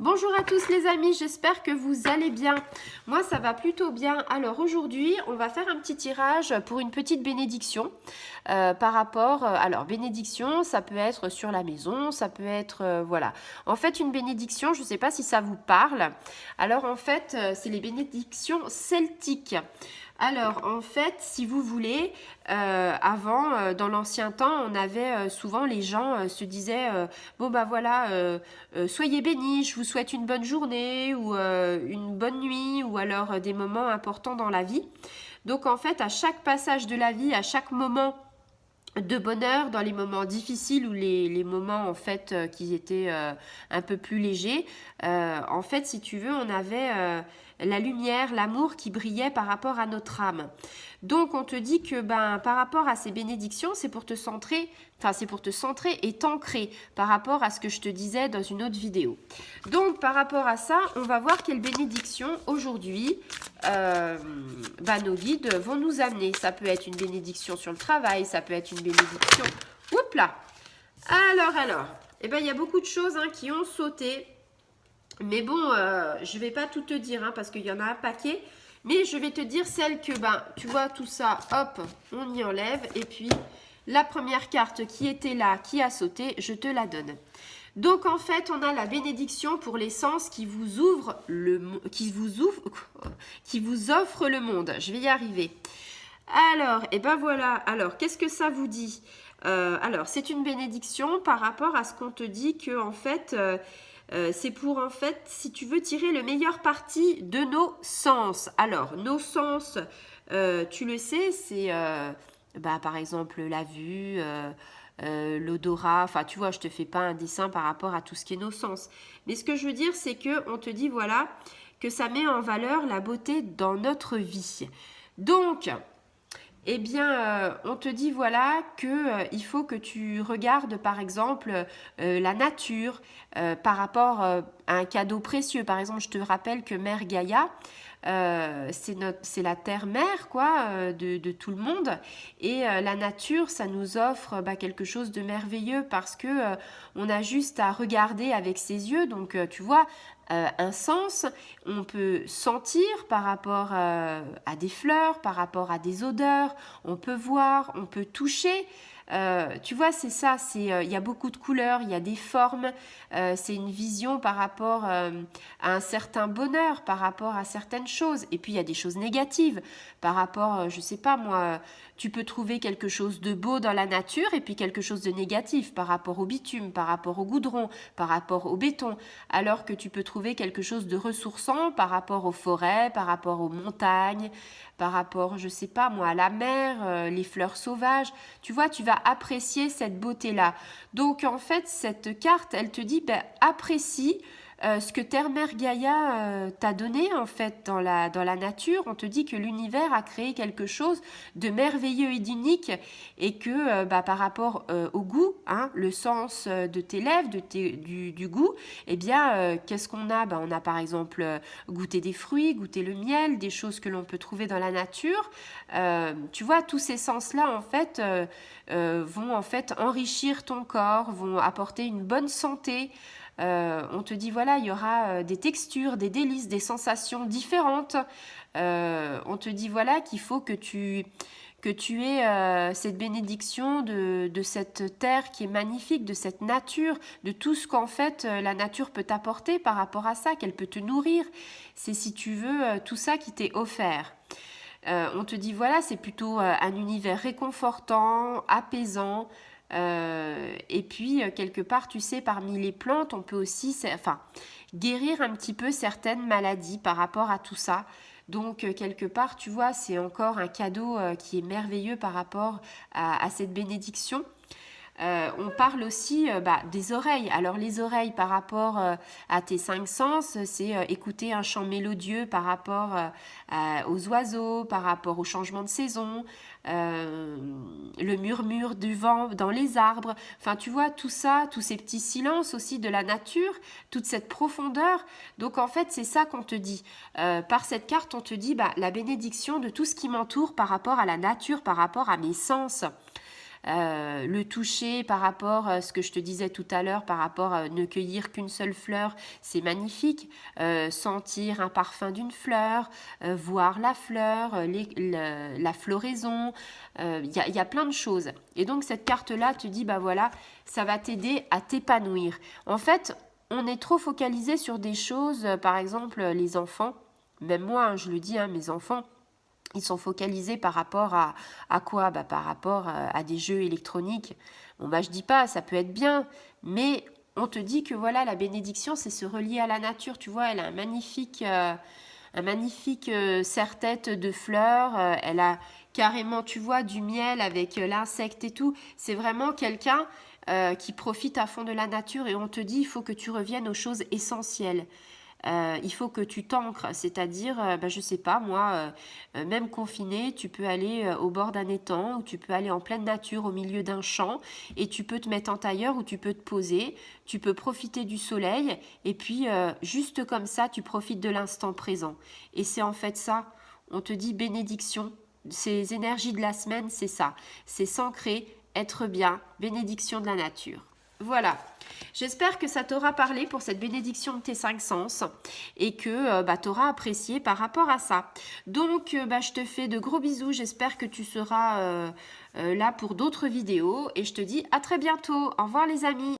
Bonjour à tous les amis, j'espère que vous allez bien. Moi ça va plutôt bien. Alors aujourd'hui on va faire un petit tirage pour une petite bénédiction par rapport... alors bénédiction ça peut être sur la maison, ça peut être... voilà. En fait une bénédiction, je ne sais pas si ça vous parle. Alors en fait c'est les bénédictions celtiques. Alors, en fait, si vous voulez, avant, dans l'ancien temps, on avait souvent les gens se disaient bon bah voilà, soyez bénis, je vous souhaite une bonne journée ou une bonne nuit ou alors des moments importants dans la vie. Donc en fait, à chaque passage de la vie, à chaque moment de bonheur, dans les moments difficiles ou les moments en fait qui étaient un peu plus légers, en fait si tu veux on avait la lumière, l'amour qui brillait par rapport à notre âme. Donc on te dit que par rapport à ces bénédictions, c'est pour te centrer, c'est pour te centrer et t'ancrer par rapport à ce que je te disais dans une autre vidéo. Donc par rapport à ça, on va voir quelle bénédiction aujourd'hui nos guides vont nous amener. Ça peut être une bénédiction sur le travail, ça peut être une bénédiction... Oups là. Alors, il y a beaucoup de choses qui ont sauté. Mais bon, je ne vais pas tout te dire parce qu'il y en a un paquet. Mais je vais te dire celle que, tu vois, tout ça, hop, on y enlève. Et puis, la première carte qui était là, qui a sauté, je te la donne. Donc, en fait, on a la bénédiction pour les sens qui vous ouvre qui vous offre le monde. Je vais y arriver. Alors, voilà. Alors, qu'est-ce que ça vous dit? Alors, c'est une bénédiction par rapport à ce qu'on te dit que, en fait... c'est pour en fait, si tu veux tirer le meilleur parti de nos sens. Alors, nos sens, tu le sais, c'est par exemple la vue, l'odorat. Enfin, tu vois, je te fais pas un dessin par rapport à tout ce qui est nos sens. Mais ce que je veux dire, c'est que on te dit, voilà, que ça met en valeur la beauté dans notre vie. Donc, on te dit voilà que il faut que tu regardes par exemple la nature par rapport à un cadeau précieux. Par exemple, je te rappelle que Mère Gaïa, c'est la terre-mère quoi de tout le monde et la nature ça nous offre quelque chose de merveilleux parce que on a juste à regarder avec ses yeux. Donc tu vois, un sens, on peut sentir par rapport à des fleurs, par rapport à des odeurs, on peut voir, on peut toucher. Tu vois, c'est ça, il y a beaucoup de couleurs, il y a des formes, c'est une vision par rapport à un certain bonheur, par rapport à certaines choses. Et puis il y a des choses négatives, par rapport, je sais pas moi, tu peux trouver quelque chose de beau dans la nature et puis quelque chose de négatif par rapport au bitume, par rapport au goudron, par rapport au béton, alors que tu peux trouver quelque chose de ressourçant par rapport aux forêts, par rapport aux montagnes, par rapport, je sais pas moi, à la mer, les fleurs sauvages. Tu vois, tu vas apprécier cette beauté-là. Donc en fait, cette carte, elle te dit, apprécie ce que Terre-Mère Gaïa t'a donné en fait dans la nature. On te dit que l'univers a créé quelque chose de merveilleux et d'unique et que par rapport au goût, le sens de tes lèvres, du goût, qu'est-ce qu'on a? On a par exemple goûté des fruits, goûté le miel, des choses que l'on peut trouver dans la nature. Tu vois, tous ces sens-là en fait vont en fait enrichir ton corps, vont apporter une bonne santé. On te dit voilà, il y aura des textures, des délices, des sensations différentes. On te dit voilà qu'il faut que tu aies cette bénédiction de cette terre qui est magnifique, de cette nature, de tout ce qu'en fait la nature peut t'apporter par rapport à ça, qu'elle peut te nourrir. C'est si tu veux tout ça qui t'est offert. On te dit voilà, c'est plutôt un univers réconfortant, apaisant. Et puis quelque part, tu sais, parmi les plantes, on peut aussi guérir un petit peu certaines maladies par rapport à tout ça. Donc quelque part, tu vois, c'est encore un cadeau qui est merveilleux par rapport à cette bénédiction. On parle aussi des oreilles. Alors les oreilles par rapport à tes 5 sens, c'est écouter un chant mélodieux par rapport aux oiseaux, par rapport au changement de saison, le murmure du vent dans les arbres. Enfin tu vois tout ça, tous ces petits silences aussi de la nature, toute cette profondeur. Donc en fait c'est ça qu'on te dit. Par cette carte on te dit la bénédiction de tout ce qui m'entoure par rapport à la nature, par rapport à mes sens. le toucher par rapport à ce que je te disais tout à l'heure, par rapport à ne cueillir qu'une seule fleur, c'est magnifique. Sentir un parfum d'une fleur, voir la fleur, la floraison, y a plein de choses. Et donc cette carte-là te dit, bah voilà, ça va t'aider à t'épanouir. En fait, on est trop focalisé sur des choses, par exemple les enfants, même moi, hein, je le dis, hein, mes enfants, ils sont focalisés par rapport à quoi? Bah, par rapport à des jeux électroniques. Bon, bah, je dis pas, ça peut être bien, mais on te dit que voilà, la bénédiction, c'est se relier à la nature. Tu vois, elle a un magnifique serre-tête de fleurs. Elle a carrément, tu vois, du miel avec l'insecte et tout. C'est vraiment quelqu'un qui profite à fond de la nature et on te dit, il faut que tu reviennes aux choses essentielles. Il faut que tu t'ancres, c'est-à-dire, je sais pas, moi, même confiné, tu peux aller au bord d'un étang ou tu peux aller en pleine nature au milieu d'un champ et tu peux te mettre en tailleur ou tu peux te poser, tu peux profiter du soleil et puis juste comme ça, tu profites de l'instant présent. Et c'est en fait ça, on te dit bénédiction, ces énergies de la semaine, c'est ça, c'est s'ancrer, être bien, bénédiction de la nature. Voilà, j'espère que ça t'aura parlé pour cette bénédiction de tes 5 sens et que tu auras apprécié par rapport à ça. Donc, je te fais de gros bisous, j'espère que tu seras là pour d'autres vidéos et je te dis à très bientôt. Au revoir les amis.